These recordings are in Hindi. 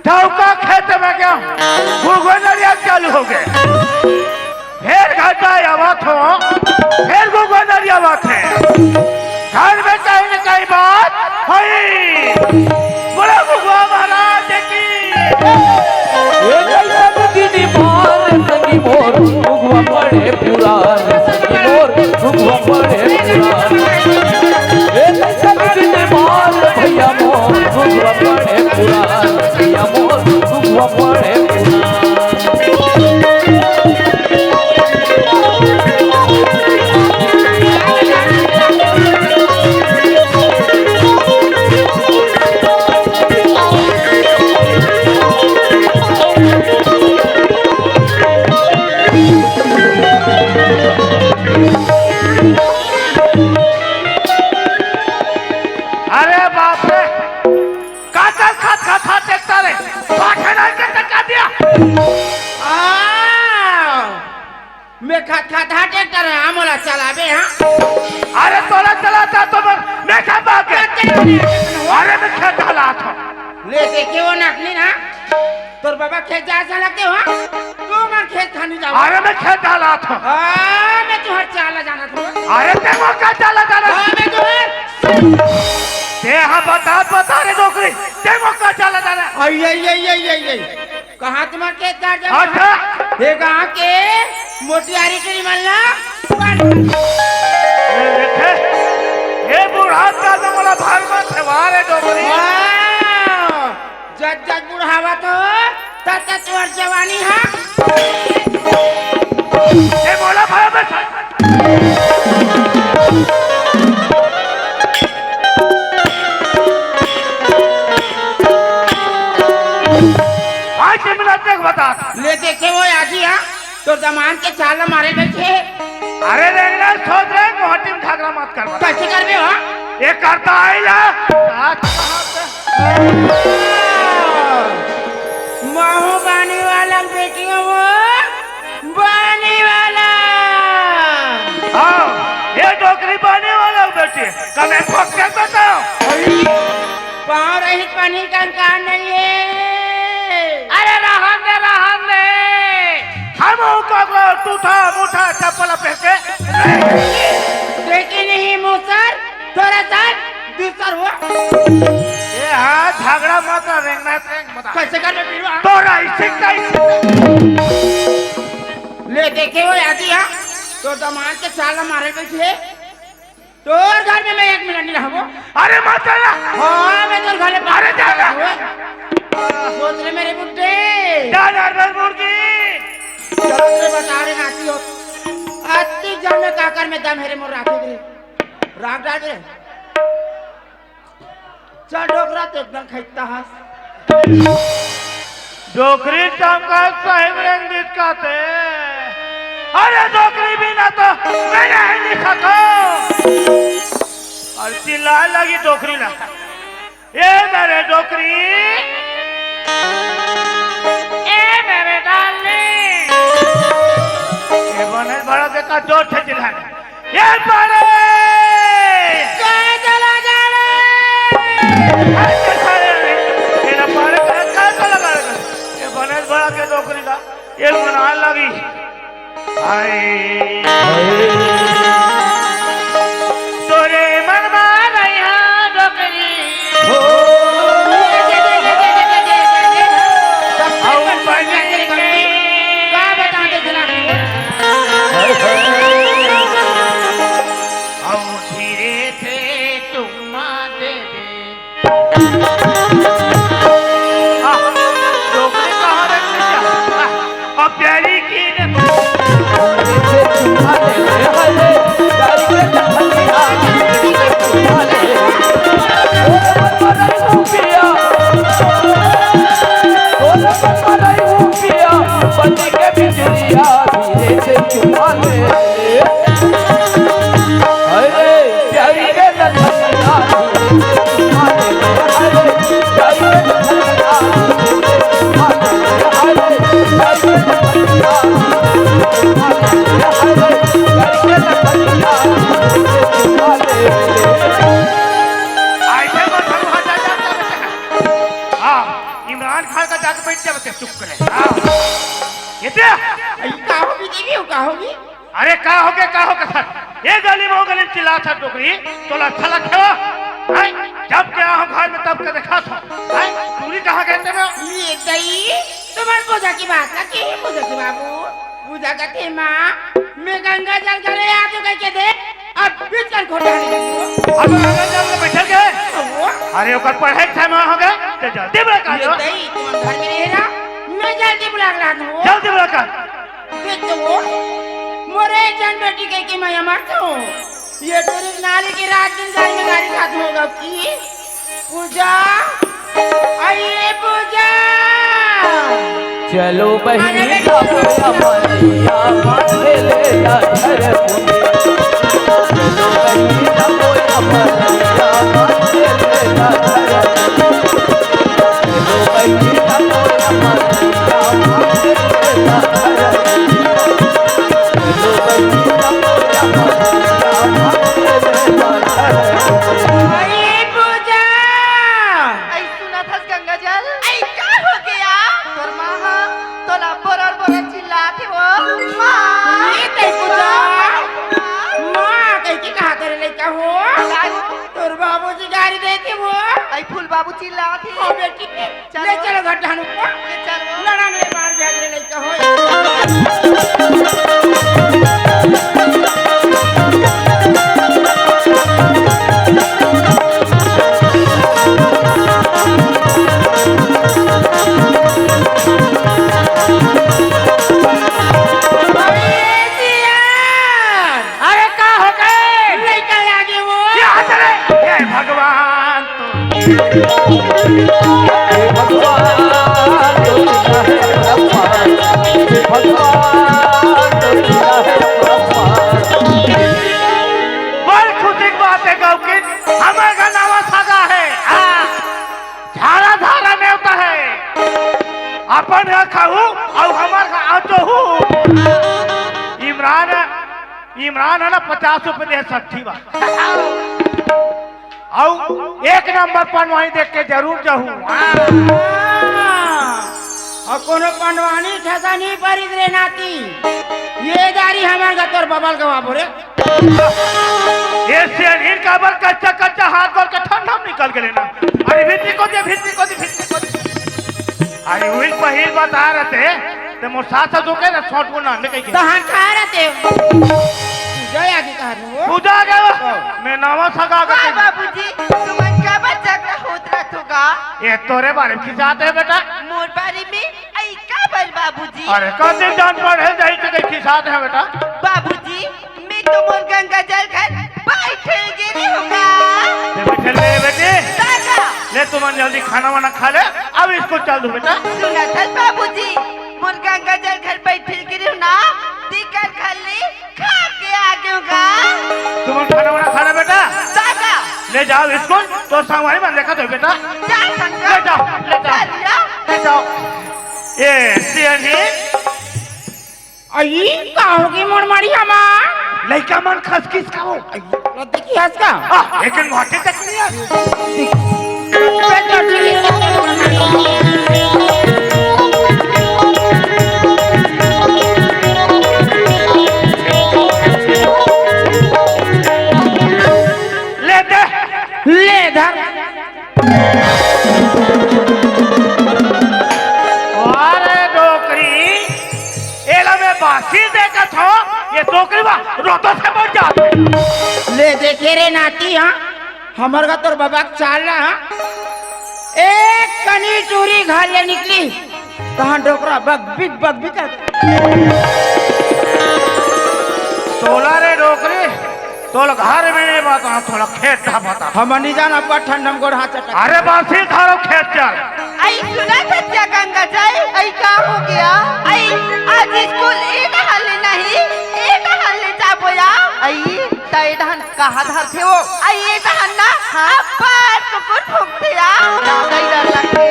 चौका खेत में क्या गुगनरिया चालू हो गए फिर घाटा आवाज हो फिर गुगनरिया आवाज है घर में कहीं न कहीं बात हुई बोला गुगुआ महाराज की ये जैसा दिन मोर संगी मोर गुगुआ पड़े पुराण संगी मोर गुगुआ पड़े पुराण ये जैसा दिन मोर भैया मोर गुगुआ पड़े पुराण भैया मोर गुगुआ पड़े पुराण चलावे हाँ अरे तोला चलाता तो मैं क्या बात है अरे मैं खेत ढला था ले देखे वो नकली ना तोर बाबा खेत जा लगते हो तू मैं खेत खाने जाऊँ अरे मैं खेत ढला था मैं तुहर चाला जाना था अरे तेरे का चाला जाना मैं तुहर ते हाँ बता रे डोकरी तेरे का चाला जाना आई कहाँ तुम्हारे खेत जा जाओ अच्छा ये कहाँ के मोतियारी के मल्ला ये बूढ़ा का तो बोला भागवत है वारे डोकरी जज बुढ़ावा तो तत तुहर जवानी है ये बोला भागवत आज मिनट तक बता ले देखे वो आजी हाँ तो जमान के चाल मारे बैठे अरे रेंगना सोच रहे मोहटी में घाघरा मत कर कैसे कर रहे हो ये करता आइला महू बानी वाला बेटी है वो बानी वाला हाँ ये डोकरी बानी वाला बेटी कल ठोक के बताओ पाँव रहित पानी का कान नहीं है अरे रहन दे हम टूटा मुठा चप्पल फेंके देखी नहीं मुसर थोड़ा सा दूसर हुआ ये हाँ झगड़ा मत रेंगना मत कैसे कर रहे हो तो राइसिंग ले देखे हो आजी हाँ तो दमान के चाल मारे बैठे तो घर में मैं 1 मिनट नहीं रहूँ अरे मत चला हाँ मैं तो घर में अरे जाना सोच रहे मेरे बुड्ढे जाना मुर्गी चलो तेरे बता रहे नाती हो अति जब में काकर में दम हेरे मोर राखे रे राख डाल रे चल डोकरा तो एकदम खैता हस डोकरी चमका साहिब रंग दिखाते अरे डोकरी भी ना तो मैं नहीं लिखा था और चिल्ला लगी डोकरी ला ये मेरे डोकरी ए मेरे डार्लिंग ये बने बड़ा देखा जोर से चिल्लाने ये बड़े चला जा ये बड़े का चला गया ये बने बड़ा के डोकरी का ये मना लगी आई तोरे मन में यहाँ डोकरी धीरे से तुम दे डोकरी कहाँ रखते अब प्यारी की अरे प्यारी के जाके बैठ जा बच्चे चुप करे ये क्या का होगी देवी का होगी अरे का हो गया सर ये गली में वो गली में चिल्ला था टोकरी तो अच्छा लगता है जब क्या हो घर में तब के देखा था पूरी कहाँ गए थे ये दई तुम्हारे पूजा की बात ना की पूजा की बाबू पूजा करते माँ मैं गंगा जल करे आ तो कह के दे अब बीच कर खोटा नहीं अब गंगा जल में बैठ गए अरे ओकर पढ़ाई समय हो गए तो जल्दी बुला कर ये दई तुम घर में रह रहा मैं जल्दी बुला रहा हूँ जल्दी बुला कर देख तो मोरे जन बेटी कह के मैं मरता हूँ ये तेरी नाली की रात दिन गाड़ी में गाड़ी खत्म होगा की पूजा आइए पूजा चलो बहिनी का मरिया माथे ले ला घर चलो बहिनी का मरिया माथे ले ला घर चलो बहिनी का मरिया माथे ले ला घर चलो बहिनी का मरिया माथे ले ला घर आइए पूजा आई सुना था गंगा जल आई क्या हो गया तोर माँ तो ना बोरा चिल्लाते हो माँ ये कहीं पूजा माँ कहीं की कहा तेरे लड़का हो तोर बाबूजी गाड़ी देते हो आई फूल बाबू चिल्लाते ओ बेटी ले चलो घर ढानु को चलो लड़ांगे मार दिया तेरे लड़का हो अरे का हो गए लड़का आगे वो यहाँ चले हे भगवान भगवान तो है भगवान तो है बड़ी खुशी की बात है गाँव की हमारे का नाम सागा है झाड़ा झाड़ा नेवता है अपन खाऊ और हमारे का आटो हूँ इमरान है ना 50 रुपए दे 60 बात और एक नंबर पर वहीं देख के जरूर जाऊँ और कोनो पंडवानी ठसा नहीं परी रे नाती ये दारी हमार का तोर बबल गवा बोरे ये शरीर का बल कच्चा कच्चा हाथ गोल के ठंडा निकल गए ना अरे भित्ती को दे अरे वही पहिल बता रहे थे तो मोर साथ साथ होके ना शॉर्ट को नाम कहीं तो हां कह रहते जय आगे कह रहे हो पूजा गया मैं नावा सगा वाह के बाबूजी तुम क्या बच्चा का होत रहतोगा ये तोरे बारे में खिसाते है बेटा मोर बारे में आई का बल बाबूजी अरे कब दिन जान पड़े जाई तो कहीं खिसाते है बेटा बाबूजी मैं तो मोर गंगा जल घर बैठे गिरी होगा ले बैठे ले बेटे दादा ले तुम जल्दी खाना वाना खा ले अब इसको चल दो बेटा सुना था बाबूजी मोर गंगा जल घर बैठे गिरी ना दिकर खाली खा के आगे होगा तुम खाना वाना खा ले बेटा दादा ले जाओ इसको तो सामने में देखा तो बेटा जा संगा ले जाओ ये सियानी आई का होगी मोर मारी हमा लड़का मन खसखिस का हो देखी हंस का लेकिन मोटे तक नहीं है बेटा ले दे ले धर अरे डोकरी एला में बासी देखा था ये डोकरी बा रोतो से बढ़ जाते ले देखे रे नाती हाँ हमर का तोर बाबा चाल रहा एक कनी चूरी घर ले निकली कहाँ डोकरा बग भी कर तोला रे डोकरी तोल घर में नहीं बता थोड़ा खेत था बता हम नहीं जाना पर ठंडम गोड़ हाथ चटक अरे बासी थारो खेत चल आई सुना था क्या गंगा जल आई क्या हो गया आई आज स्कूल एक हाल नहीं एक हाल जा बोया आई ताई धान कहाँ धार थे वो आई ये धान ना हाँ पर कुकुर ठोकते या ज्यादा ही डर लगते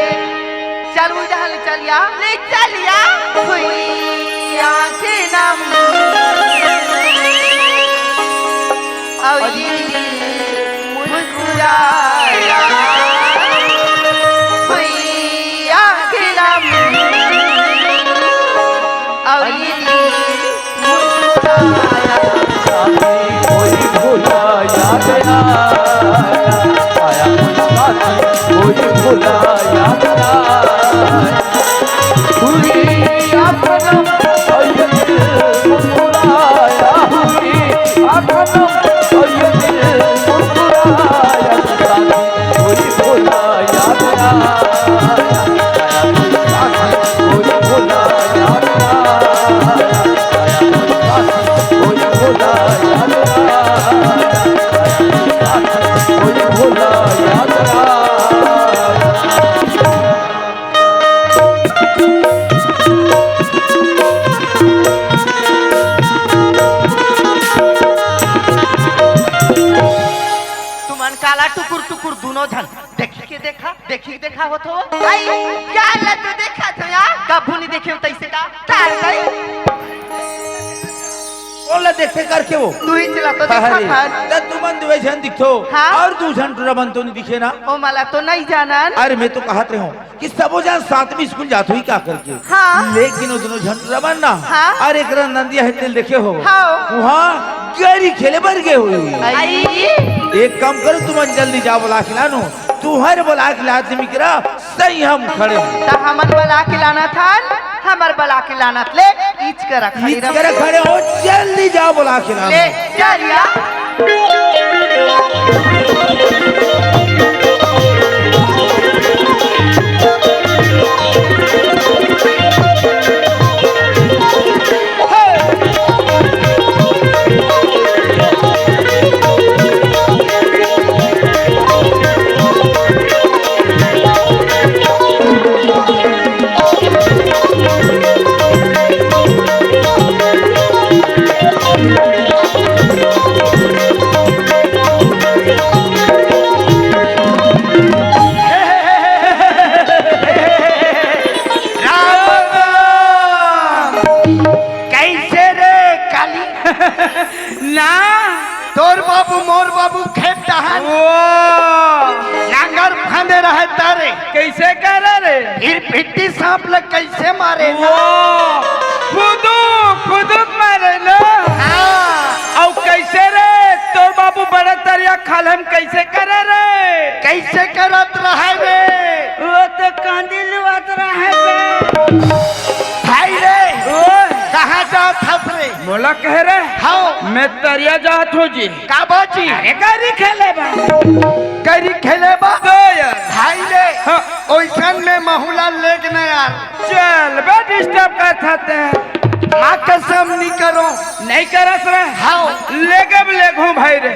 चल वो जहाँ चलिया ले चलिया हुई आंखें नम आई मुस्कुराया हुई आंखें नम याद आया आया साथी कोई भुला याद आया हुई आखनम और ये दिल मुस्कुराया हुई आखनम और ये दिल मुस्कुराया साथी कोई भुला याद आया कोई भुला याद आया कोई भुला याद आया कोई भुला याद आया तुमन काला टुकुर टुकुर दोनों धन देखी के देखा हो तो आई क्या लत देखा तो यार कभू नहीं देखे तैसे का तार गई ओला देखे करके वो तू ही चला तो देखा था त तू मन दुवे जन दिखतो हाँ? और तू जन टुरा बन तो नहीं दिखे ना ओ मला तो नहीं जानन अरे मैं तो कहते हूँ कि सबो जन साथ में स्कूल जात हुई क्या करके हाँ? लेकिन वो दोनों जन टुरा बन ना हाँ? और एक नंदिया हेतल देखे हो हाँ? वहाँ गहरी खेले बर गए हुई आई एक काम करो तुम जल्दी जा बोला खिलानो तू हर बोला खिलाते मिकरा सही हम खड़े हो ता हमर बला के लाना था हमर बला के लाना ले ईच कर खड़ी रह खड़े हो जल्दी जा बोला खिलानो ले चलिया ना तोर बाबू मोर बाबू खेत दहन नांगर फांदे रहे तारे कैसे करे रे फिर भिट्टी सांप लग कैसे मारे ना खुदुक मारे ना और कैसे रे तोर बाबू बड़ा तरिया खालम कैसे करे रे कैसे करत रहे रे वो तो कांदी लुआत रहे बे भाई रे कहाँ जात हस रे बोला कह रे हाँ मैं तरिया जात हूँ जी का बाजी अरे गरी खेले बा तो यार भाई रे हाँ ओइसन में महुला लेक न यार चल बे डिस्टर्ब कर थाते हैं माँ कसम नहीं करो नहीं करस रे हाँ लेगू भाई रे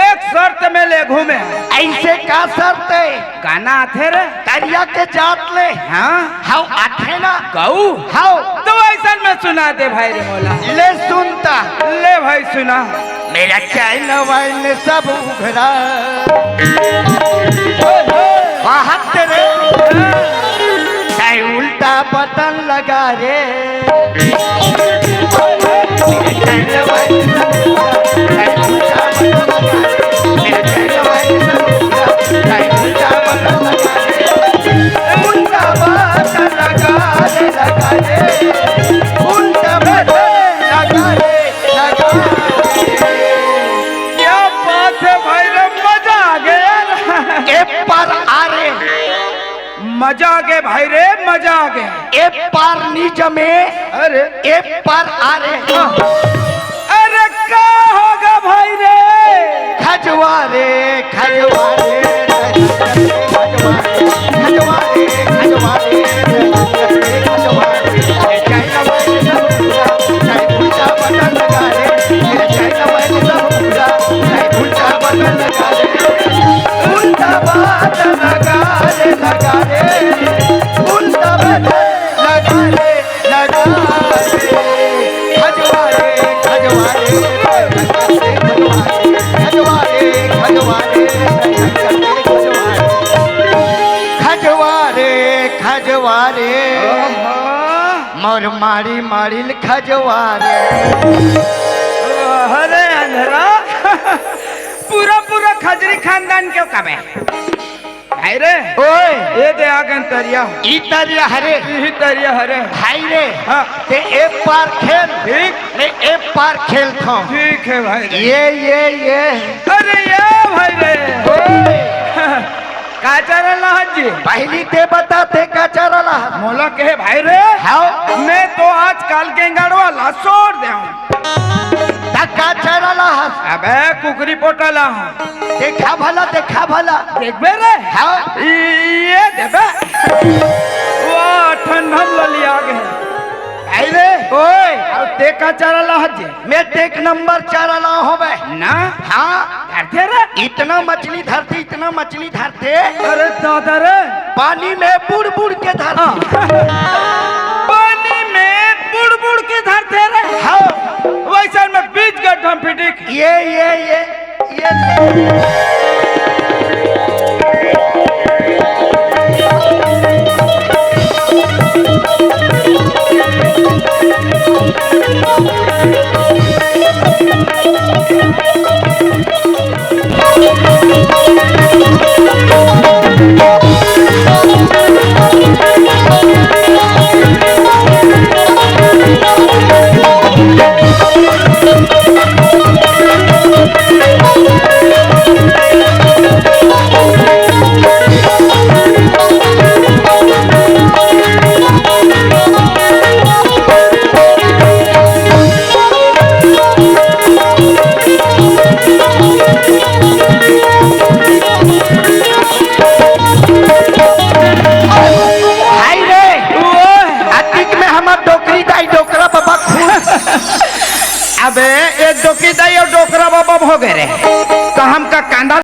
एक शर्त में लेगू में ऐसे का शर्त है गाना आथे रे तरिया के जात ले हाँ हाँ आथे ना कहू हाँ तो ऐसा में सुना दे भाई रे मोला ले सुनता ले भाई सुना मेरा चैन वाइन सब उघरा वहाँ तेरे उल्टा बटन लगा रे मजा आ गए भाई रे मजा आ गए एक पार नी जमे अरे एक पार आ रे अरे क्या होगा भाई रे खजवा रे खजवा रे खजवा रे खजवा रे खजवा रे खजवा रे चाइना वाले सब चाइ उल्टा बटन लगा रे चाइना वाले सब चाइ उल्टा बटन लगा रे उल्टा बटन लगा रे लगा रे उल्टा बटन लगा रे लगा रे खजवा रे खजवा रे खजवा रे खजवा रे खजवा रे खजवा रे मोर मारी मारी खजवा रे अरे अंधरा पूरा पूरा खजरी खानदान क्यों कबे भाई रे ओए ये दे आगन तरिया ई तरिया हरे ही तरिया हरे भाई रे हाँ ते एक पार खेल ठीक ने एक पार खेल था ठीक है भाई रे ये अरे ये भाई रे ओए का चरला हजी पहली ते बताते का चरला मोला के भाई रे हां मैं तो आज काल के गड़वा ला छोड़ दे का चरला अबे कुकरी पोटला देखा भला देख बे रे हां ये देबे वाह ठंडम लली आ गए भाई रे ओए और ते का चरला हजी मैं एक नंबर चरला होवे ना हाँ धरते रे इतना मछली धरते अरे दादा रे पानी में बुड़ के धरती पानी में बुड़ के धरते रे हाँ वैसा में बीच गड्ढा पिटिक ये अबे एक डोकी दाई और डोकरा बाबा हो गए रे तो हम का कांदा